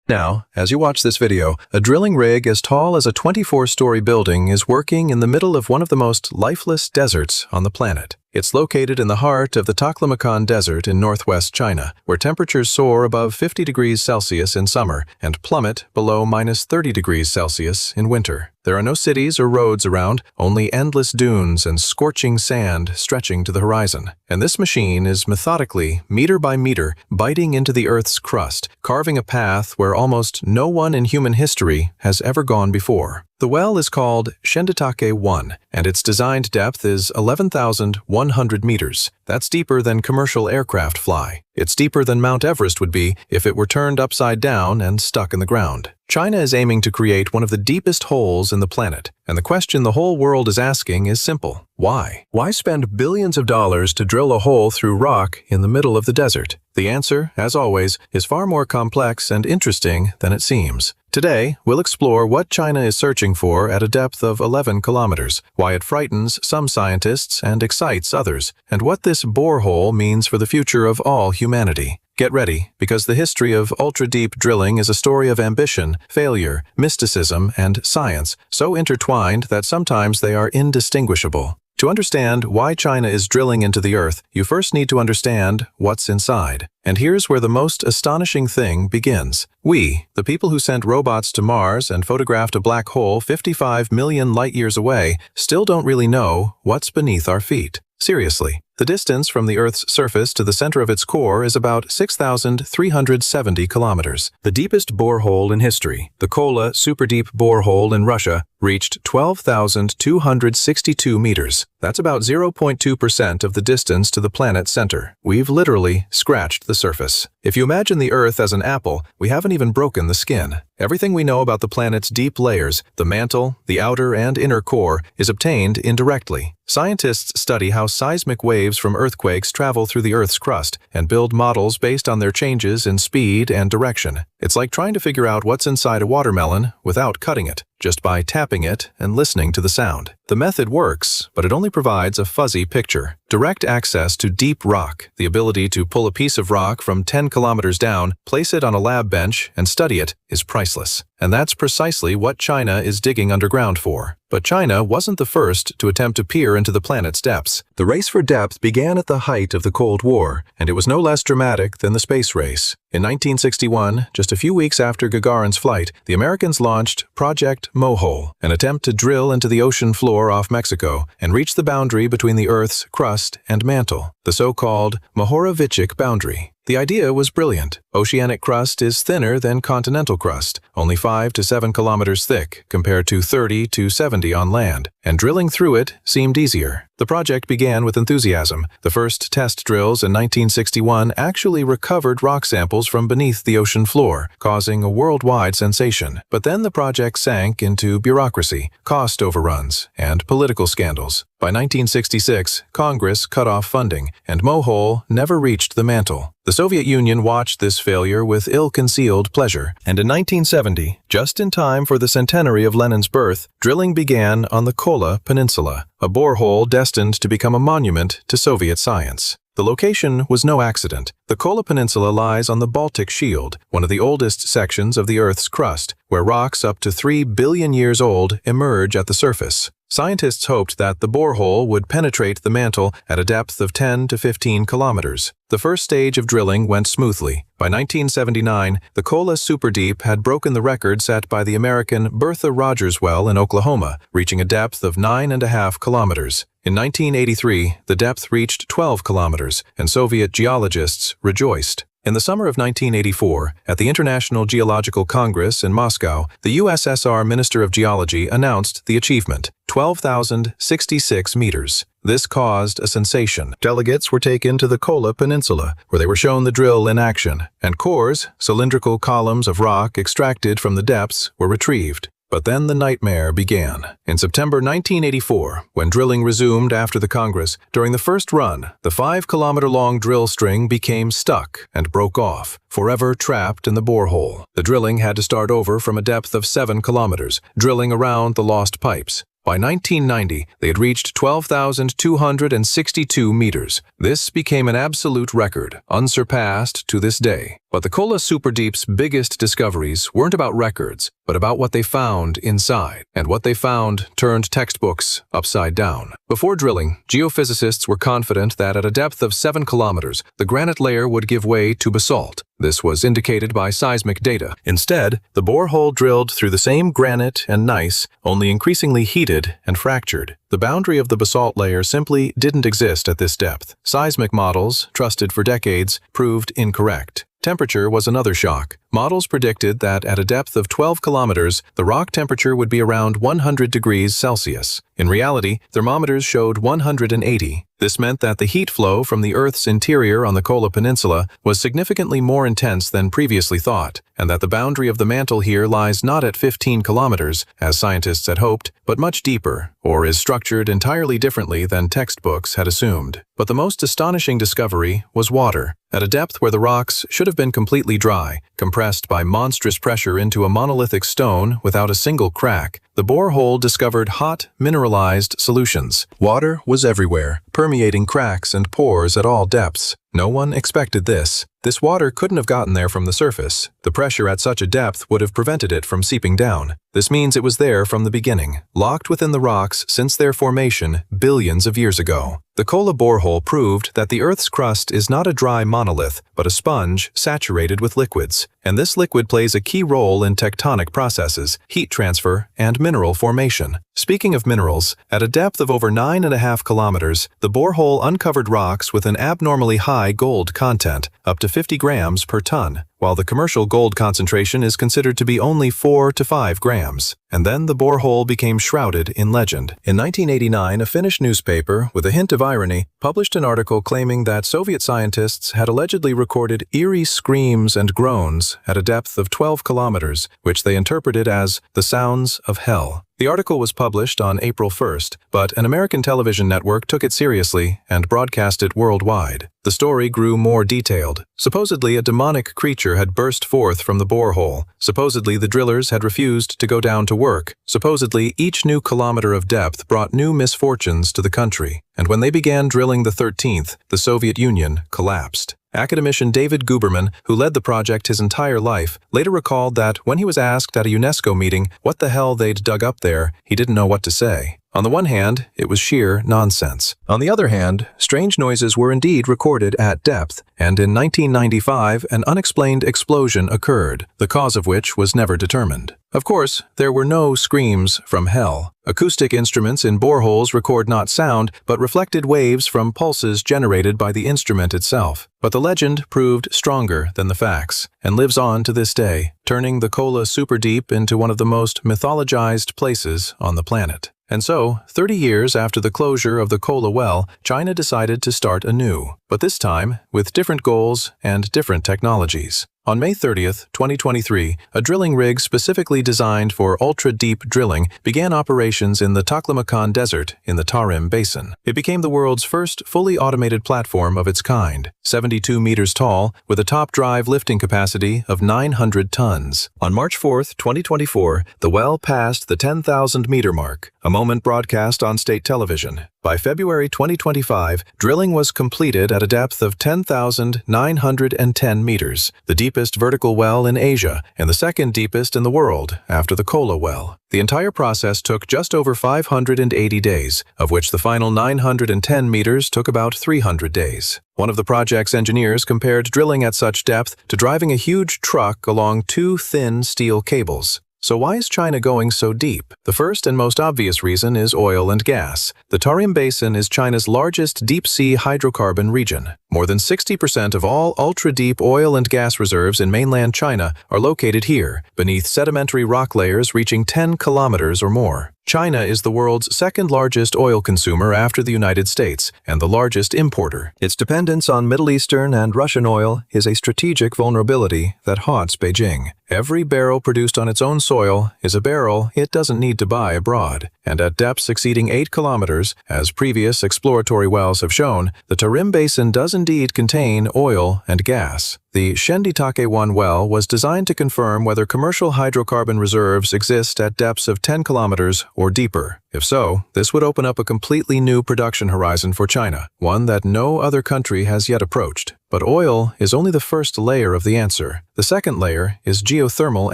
Now, as you watch this video, a drilling rig as tall as a 24-story building is working in the middle of one of the most lifeless deserts on the planet. It's located in the heart of the Taklamakan Desert in northwest China, where temperatures soar above 50 degrees Celsius in summer and plummet below -30 degrees Celsius in winter. There are no cities or roads around, only endless dunes and scorching sand stretching to the horizon. And this machine is methodically, meter by meter, biting into the Earth's crust, carving a path where almost no one in human history has ever gone before. The well is called Shenditake 1, and its designed depth is 11,100 meters. That's deeper than commercial aircraft fly. It's deeper than Mount Everest would be if it were turned upside down and stuck in the ground. China is aiming to create one of the deepest holes in the planet, and the question the whole world is asking is simple. Why? Why spend billions of dollars to drill a hole through rock in the middle of the desert? The answer, as always, is far more complex and interesting than it seems. Today, we'll explore what China is searching for at a depth of 11 kilometers, why it frightens some scientists and excites others, and what this borehole means for the future of all humanity. Get ready, because the history of ultra-deep drilling is a story of ambition, failure, mysticism, and science, so intertwined that sometimes they are indistinguishable. To understand why China is drilling into the Earth, you first need to understand what's inside. And here's where the most astonishing thing begins. We, the people who sent robots to Mars and photographed a black hole 55 million light-years away, still don't really know what's beneath our feet. Seriously, the distance from the Earth's surface to the center of its core is about 6,370 kilometers. The deepest borehole in history, the Kola Superdeep Borehole in Russia, reached 12,262 meters. That's about 0.2% of the distance to the planet's center. We've literally scratched the surface. If you imagine the Earth as an apple, we haven't even broken the skin. Everything we know about the planet's deep layers, the mantle, the outer and inner core, is obtained indirectly. Scientists study how seismic waves from earthquakes travel through the Earth's crust and build models based on their changes in speed and direction. It's like trying to figure out what's inside a watermelon without cutting it, just by tapping it and listening to the sound. The method works, but it only provides a fuzzy picture. Direct access to deep rock, the ability to pull a piece of rock from 10 kilometers down, place it on a lab bench, and study it, is priceless. And that's precisely what China is digging underground for. But China wasn't the first to attempt to peer into the planet's depths. The race for depth began at the height of the Cold War, and it was no less dramatic than the space race. In 1961, just a few weeks after Gagarin's flight, the Americans launched Project Mohole, an attempt to drill into the ocean floor off Mexico and reach the boundary between the Earth's crust and mantle, the so-called Mohorovicic boundary. The idea was brilliant. Oceanic crust is thinner than continental crust, only 5 to 7 kilometers thick compared to 30 to 70 on land, and drilling through it seemed easier. The project began with enthusiasm. The first test drills in 1961 actually recovered rock samples from beneath the ocean floor, causing a worldwide sensation. But then the project sank into bureaucracy, cost overruns, and political scandals. By 1966, Congress cut off funding, and Mohole never reached the mantle. The Soviet Union watched this failure with ill-concealed pleasure, and in 1970, just in time for the centenary of Lenin's birth, drilling began on the Kola Peninsula, a borehole destined to become a monument to Soviet science. The location was no accident. The Kola Peninsula lies on the Baltic Shield, one of the oldest sections of the Earth's crust, where rocks up to 3 billion years old emerge at the surface. Scientists hoped that the borehole would penetrate the mantle at a depth of 10 to 15 kilometers. The first stage of drilling went smoothly. By 1979, the Kola Superdeep had broken the record set by the American Bertha Rogers well in Oklahoma, reaching a depth of 9.5 kilometers. In 1983, the depth reached 12 kilometers, and Soviet geologists rejoiced. In the summer of 1984, at the International Geological Congress in Moscow, the USSR Minister of Geology announced the achievement: 12,066 meters. This caused a sensation. Delegates were taken to the Kola Peninsula, where they were shown the drill in action, and cores, cylindrical columns of rock extracted from the depths, were retrieved. But then the nightmare began. In September 1984, when drilling resumed after the Congress, during the first run, the 5-kilometer-long drill string became stuck and broke off, forever trapped in the borehole. The drilling had to start over from a depth of 7 kilometers, drilling around the lost pipes. By 1990, they had reached 12,262 meters. This became an absolute record, unsurpassed to this day. But the Kola Superdeep's biggest discoveries weren't about records, but about what they found inside. And what they found turned textbooks upside down. Before drilling, geophysicists were confident that at a depth of 7 kilometers, the granite layer would give way to basalt. This was indicated by seismic data. Instead, the borehole drilled through the same granite and gneiss, only increasingly heated and fractured. The boundary of the basalt layer simply didn't exist at this depth. Seismic models, trusted for decades, proved incorrect. Temperature was another shock. Models predicted that at a depth of 12 kilometers, the rock temperature would be around 100 degrees Celsius. In reality, thermometers showed 180. This meant that the heat flow from the Earth's interior on the Kola Peninsula was significantly more intense than previously thought, and that the boundary of the mantle here lies not at 15 kilometers, as scientists had hoped, but much deeper, or is structured entirely differently than textbooks had assumed. But the most astonishing discovery was water. At a depth where the rocks should have been completely dry, compressed by monstrous pressure into a monolithic stone without a single crack, the borehole discovered hot, mineralized solutions. Water was everywhere, permeating cracks and pores at all depths. No one expected this. This water couldn't have gotten there from the surface. The pressure at such a depth would have prevented it from seeping down. This means it was there from the beginning, locked within the rocks since their formation billions of years ago. The Kola borehole proved that the Earth's crust is not a dry monolith, but a sponge saturated with liquids. And this liquid plays a key role in tectonic processes, heat transfer, and mineral formation. Speaking of minerals, at a depth of over 9.5 kilometers, the borehole uncovered rocks with an abnormally high gold content, up to 50 grams per ton, while the commercial gold concentration is considered to be only 4 to 5 grams. And then the borehole became shrouded in legend. In 1989, a Finnish newspaper, with a hint of irony, published an article claiming that Soviet scientists had allegedly recorded eerie screams and groans at a depth of 12 kilometers, which they interpreted as the sounds of hell. The article was published on April 1st, but an American television network took it seriously and broadcast it worldwide. The story grew more detailed. Supposedly, a demonic creature had burst forth from the borehole. Supposedly, the drillers had refused to go down to work. Supposedly, each new kilometer of depth brought new misfortunes to the country. And when they began drilling the 13th, the Soviet Union collapsed. Academician David Guberman, who led the project his entire life, later recalled that when he was asked at a UNESCO meeting what the hell they'd dug up there, he didn't know what to say. On the one hand, it was sheer nonsense. On the other hand, strange noises were indeed recorded at depth, and in 1995 an unexplained explosion occurred, the cause of which was never determined. Of course, there were no screams from hell. Acoustic instruments in boreholes record not sound, but reflected waves from pulses generated by the instrument itself. But the legend proved stronger than the facts, and lives on to this day, turning the Kola Superdeep into one of the most mythologized places on the planet. And so, 30 years after the closure of the Kola well, China decided to start anew, but this time with different goals and different technologies. On May 30th, 2023, a drilling rig specifically designed for ultra-deep drilling began operations in the Taklamakan Desert in the Tarim Basin. It became the world's first fully automated platform of its kind, 72 meters tall, with a top drive lifting capacity of 900 tons. On March 4th, 2024, the well passed the 10,000-meter mark, a moment broadcast on state television. By February 2025, drilling was completed at a depth of 10,910 meters, the deepest vertical well in Asia and the second deepest in the world after the Kola well. The entire process took just over 580 days, of which the final 910 meters took about 300 days. One of the project's engineers compared drilling at such depth to driving a huge truck along 2 thin steel cables. So why is China going so deep? The first and most obvious reason is oil and gas. The Tarim Basin is China's largest deep-sea hydrocarbon region. More than 60% of all ultra-deep oil and gas reserves in mainland China are located here, beneath sedimentary rock layers reaching 10 kilometers or more. China is the world's second-largest oil consumer after the United States and the largest importer. Its dependence on Middle Eastern and Russian oil is a strategic vulnerability that haunts Beijing. Every barrel produced on its own soil is a barrel it doesn't need to buy abroad. And at depths exceeding 8 kilometers, as previous exploratory wells have shown, the Tarim Basin does indeed contain oil and gas. The Shenditake 1 well was designed to confirm whether commercial hydrocarbon reserves exist at depths of 10 kilometers or deeper. If so, this would open up a completely new production horizon for China, one that no other country has yet approached. But oil is only the first layer of the answer. The second layer is geothermal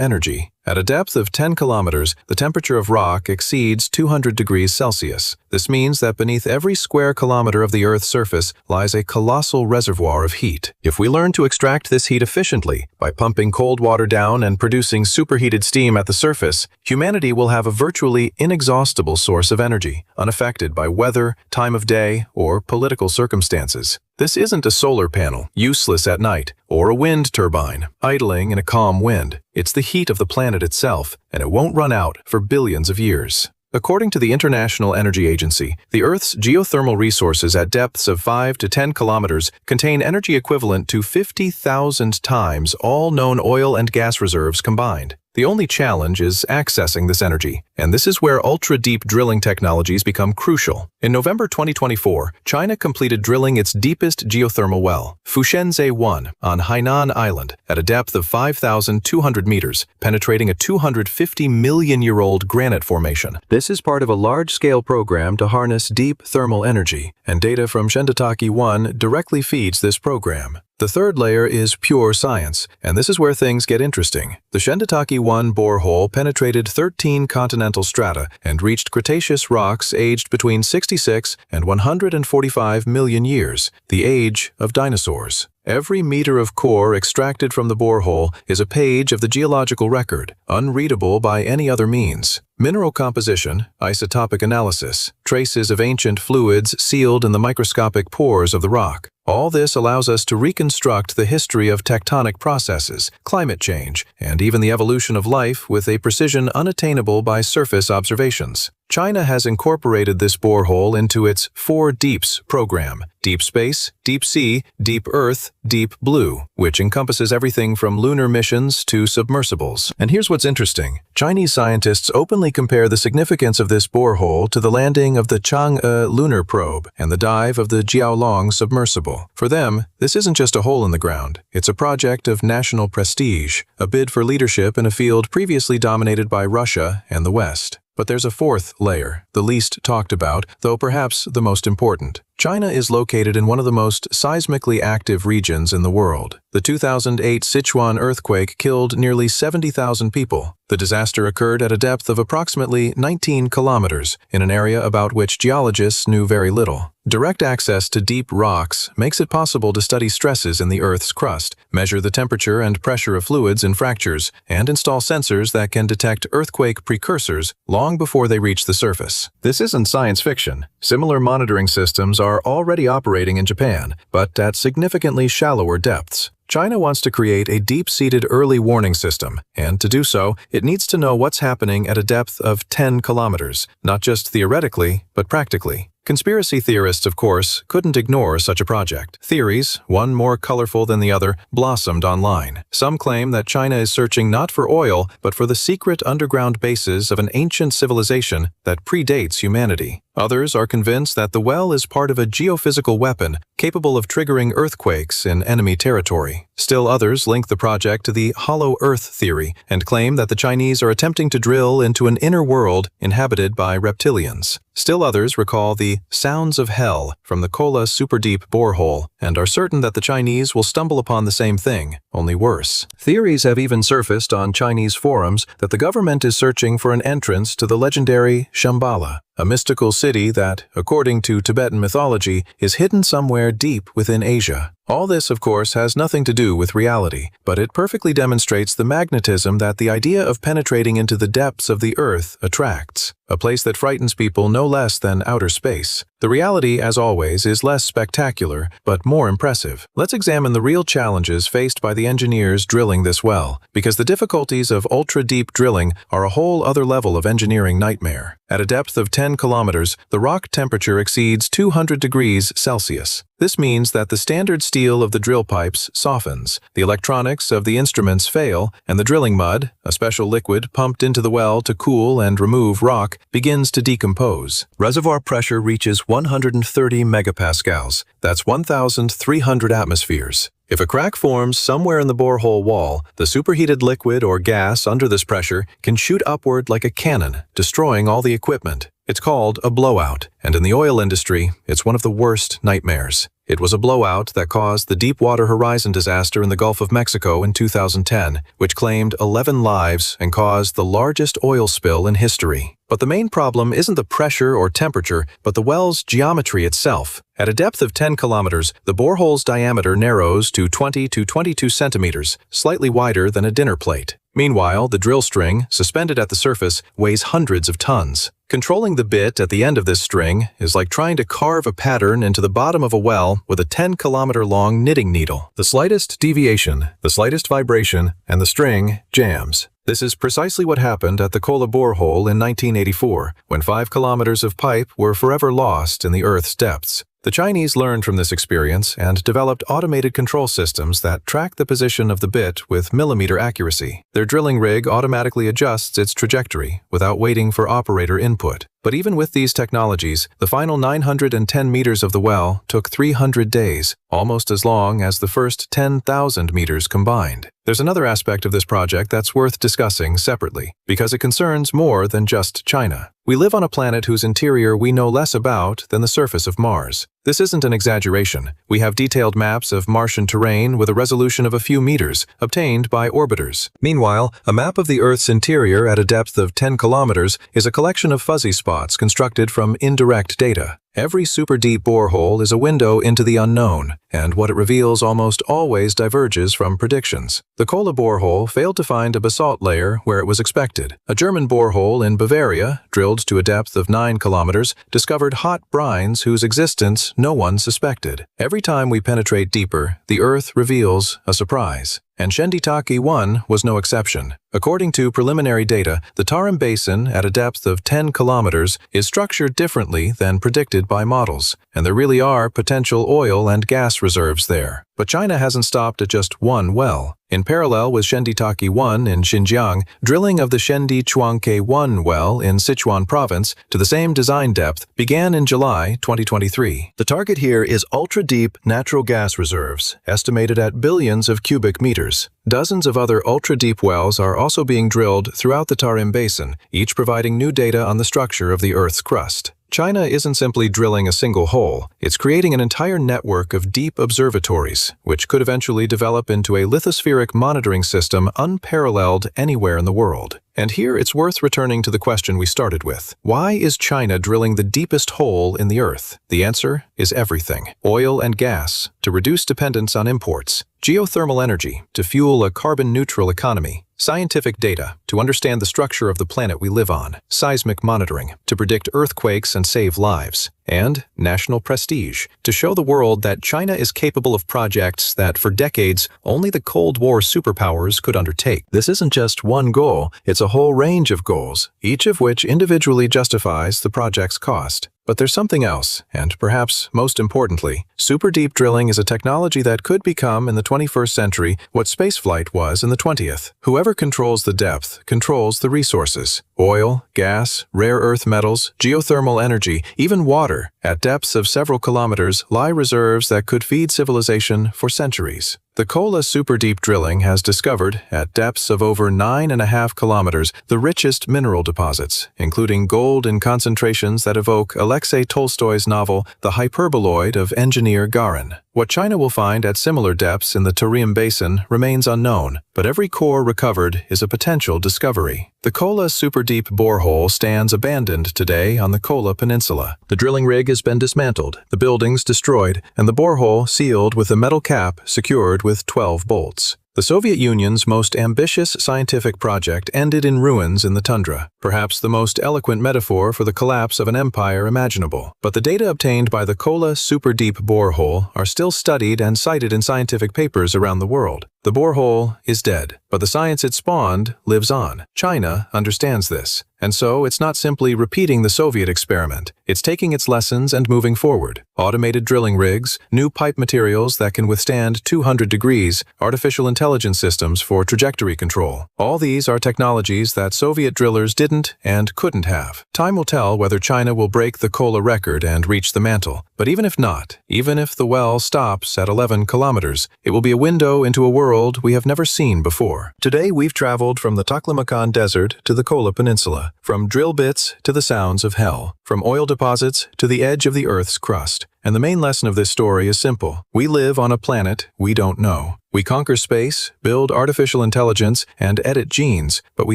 energy. At a depth of 10 kilometers, the temperature of rock exceeds 200 degrees Celsius. This means that beneath every square kilometer of the Earth's surface lies a colossal reservoir of heat. If we learn to extract this heat efficiently, by pumping cold water down and producing superheated steam at the surface, humanity will have a virtually inexhaustible source of energy, unaffected by weather, time of day, or political circumstances. This isn't a solar panel, useless at night, or a wind turbine, idling in a calm wind. It's the heat of the planet itself, and it won't run out for billions of years. According to the International Energy Agency, the Earth's geothermal resources at depths of 5 to 10 kilometers contain energy equivalent to 50,000 times all known oil and gas reserves combined. The only challenge is accessing this energy, and this is where ultra-deep drilling technologies become crucial. In November 2024, China completed drilling its deepest geothermal well, Fushenze-1, on Hainan Island, at a depth of 5,200 meters, penetrating a 250-million-year-old granite formation. This is part of a large-scale program to harness deep thermal energy, and data from Shenditake-1 directly feeds this program. The third layer is pure science, and this is where things get interesting. The Shenditake-1 borehole penetrated 13 continental strata and reached Cretaceous rocks aged between 66 and 145 million years, the age of dinosaurs. Every meter of core extracted from the borehole is a page of the geological record, unreadable by any other means. Mineral composition, isotopic analysis, traces of ancient fluids sealed in the microscopic pores of the rock. All this allows us to reconstruct the history of tectonic processes, climate change, and even the evolution of life with a precision unattainable by surface observations. China has incorporated this borehole into its 4 Deeps program: Deep Space, Deep Sea, Deep Earth, Deep Blue, which encompasses everything from lunar missions to submersibles. And here's what's interesting. Chinese scientists openly compare the significance of this borehole to the landing of the Chang'e lunar probe and the dive of the Jiaolong submersible. For them, this isn't just a hole in the ground. It's a project of national prestige, a bid for leadership in a field previously dominated by Russia and the West. But there's a fourth layer, the least talked about, though perhaps the most important. China is located in one of the most seismically active regions in the world. The 2008 Sichuan earthquake killed nearly 70,000 people. The disaster occurred at a depth of approximately 19 kilometers, in an area about which geologists knew very little. Direct access to deep rocks makes it possible to study stresses in the Earth's crust, measure the temperature and pressure of fluids in fractures, and install sensors that can detect earthquake precursors long before they reach the surface. This isn't science fiction. Similar monitoring systems are already operating in Japan, but at significantly shallower depths. China wants to create a deep-seated early warning system, and to do so, it needs to know what's happening at a depth of 10 kilometers, not just theoretically, but practically. Conspiracy theorists, of course, couldn't ignore such a project. Theories, one more colorful than the other, blossomed online. Some claim that China is searching not for oil, but for the secret underground bases of an ancient civilization that predates humanity. Others are convinced that the well is part of a geophysical weapon capable of triggering earthquakes in enemy territory. Still others link the project to the hollow earth theory and claim that the Chinese are attempting to drill into an inner world inhabited by reptilians. Still others recall the sounds of hell from the Kola Superdeep Borehole and are certain that the Chinese will stumble upon the same thing, only worse. Theories have even surfaced on Chinese forums that the government is searching for an entrance to the legendary Shambhala, a mystical city that, according to Tibetan mythology, is hidden somewhere deep within Asia. All this, of course, has nothing to do with reality, but it perfectly demonstrates the magnetism that the idea of penetrating into the depths of the Earth attracts, a place that frightens people no less than outer space. The reality, as always, is less spectacular, but more impressive. Let's examine the real challenges faced by the engineers drilling this well, because the difficulties of ultra-deep drilling are a whole other level of engineering nightmare. At a depth of 10 kilometers, the rock temperature exceeds 200 degrees Celsius. This means that the standard steel of the drill pipes softens, the electronics of the instruments fail, and the drilling mud, a special liquid pumped into the well to cool and remove rock, begins to decompose. Reservoir pressure reaches 130 megapascals. That's 1,300 atmospheres. If a crack forms somewhere in the borehole wall, the superheated liquid or gas under this pressure can shoot upward like a cannon, destroying all the equipment. It's called a blowout, and in the oil industry, it's one of the worst nightmares. It was a blowout that caused the Deepwater Horizon disaster in the Gulf of Mexico in 2010, which claimed 11 lives and caused the largest oil spill in history. But the main problem isn't the pressure or temperature, but the well's geometry itself. At a depth of 10 kilometers, the borehole's diameter narrows to 20 to 22 centimeters, slightly wider than a dinner plate. Meanwhile, the drill string, suspended at the surface, weighs hundreds of tons. Controlling the bit at the end of this string is like trying to carve a pattern into the bottom of a well with a 10-kilometer-long knitting needle. The slightest deviation, the slightest vibration, and the string jams. This is precisely what happened at the Kola borehole in 1984, when 5 kilometers of pipe were forever lost in the Earth's depths. The Chinese learned from this experience and developed automated control systems that track the position of the bit with millimeter accuracy. Their drilling rig automatically adjusts its trajectory without waiting for operator input. But even with these technologies, the final 910 meters of the well took 300 days, almost as long as the first 10,000 meters combined. There's another aspect of this project that's worth discussing separately, because it concerns more than just China. We live on a planet whose interior we know less about than the surface of Mars. This isn't an exaggeration. We have detailed maps of Martian terrain with a resolution of a few meters, obtained by orbiters. Meanwhile, a map of the Earth's interior at a depth of 10 kilometers is a collection of fuzzy spots constructed from indirect data. Every super deep borehole is a window into the unknown, and what it reveals almost always diverges from predictions. The Kola borehole failed to find a basalt layer where it was expected. A German borehole in Bavaria, drilled to a depth of 9 kilometers, discovered hot brines whose existence no one suspected. Every time we penetrate deeper, the Earth reveals a surprise. And Shenditake 1 was no exception. According to preliminary data, the Tarim Basin at a depth of 10 kilometers is structured differently than predicted by models, and there really are potential oil and gas reserves there. But China hasn't stopped at just one well. In parallel with Shenditake 1 in Xinjiang, drilling of the Shendichuanke 1 well in Sichuan province to the same design depth began in July 2023. The target here is ultra-deep natural gas reserves, estimated at billions of cubic meters. Dozens of other ultra-deep wells are also being drilled throughout the Tarim Basin, each providing new data on the structure of the Earth's crust. China isn't simply drilling a single hole, it's creating an entire network of deep observatories, which could eventually develop into a lithospheric monitoring system unparalleled anywhere in the world. And here it's worth returning to the question we started with. Why is China drilling the deepest hole in the Earth? The answer is everything. Oil and gas, to reduce dependence on imports. Geothermal energy, to fuel a carbon-neutral economy. Scientific data, to understand the structure of the planet we live on. Seismic monitoring, to predict earthquakes and save lives. And national prestige, to show the world that China is capable of projects that, for decades, only the Cold War superpowers could undertake. This isn't just one goal, it's a whole range of goals, each of which individually justifies the project's cost. But there's something else, and perhaps most importantly, super deep drilling is a technology that could become in the 21st century what spaceflight was in the 20th. Whoever controls the depth controls the resources. Oil, gas, rare earth metals, geothermal energy, even water. At depths of several kilometers lie reserves that could feed civilization for centuries. The Kola Superdeep drilling has discovered, at depths of over 9.5 kilometers, the richest mineral deposits, including gold in concentrations that evoke Alexei Tolstoy's novel The Hyperboloid of Engineer Garin. What China will find at similar depths in the Tarim Basin remains unknown, but every core recovered is a potential discovery. The Kola Superdeep Borehole stands abandoned today on the Kola Peninsula. The drilling rig has been dismantled, the buildings destroyed, and the borehole sealed with a metal cap secured with 12 bolts. The Soviet Union's most ambitious scientific project ended in ruins in the tundra, perhaps the most eloquent metaphor for the collapse of an empire imaginable. But the data obtained by the Kola Superdeep Borehole are still studied and cited in scientific papers around the world. The borehole is dead, but the science it spawned lives on. China understands this, and so it's not simply repeating the Soviet experiment. It's taking its lessons and moving forward. Automated drilling rigs, new pipe materials that can withstand 200 degrees, artificial intelligence systems for trajectory control. All these are technologies that Soviet drillers didn't and couldn't have. Time will tell whether China will break the Kola record and reach the mantle. But even if not, even if the well stops at 11 kilometers, it will be a window into a world we have never seen before. Today we've traveled from the Taklamakan Desert to the Kola Peninsula, from drill bits to the sounds of hell, from oil deposits to the edge of the Earth's crust. And the main lesson of this story is simple. We live on a planet we don't know. We conquer space, build artificial intelligence, and edit genes, but we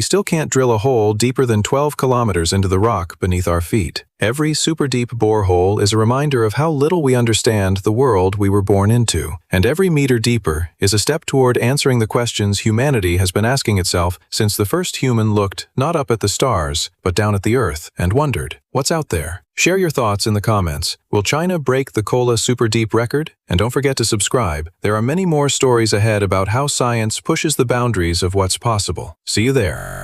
still can't drill a hole deeper than 12 kilometers into the rock beneath our feet. Every super deep borehole is a reminder of how little we understand the world we were born into. And every meter deeper is a step toward answering the questions humanity has been asking itself since the first human looked not up at the stars, but down at the earth and wondered, what's out there? Share your thoughts in the comments. Will China break the Kola Superdeep record? And don't forget to subscribe. There are many more stories ahead about how science pushes the boundaries of what's possible. See you there.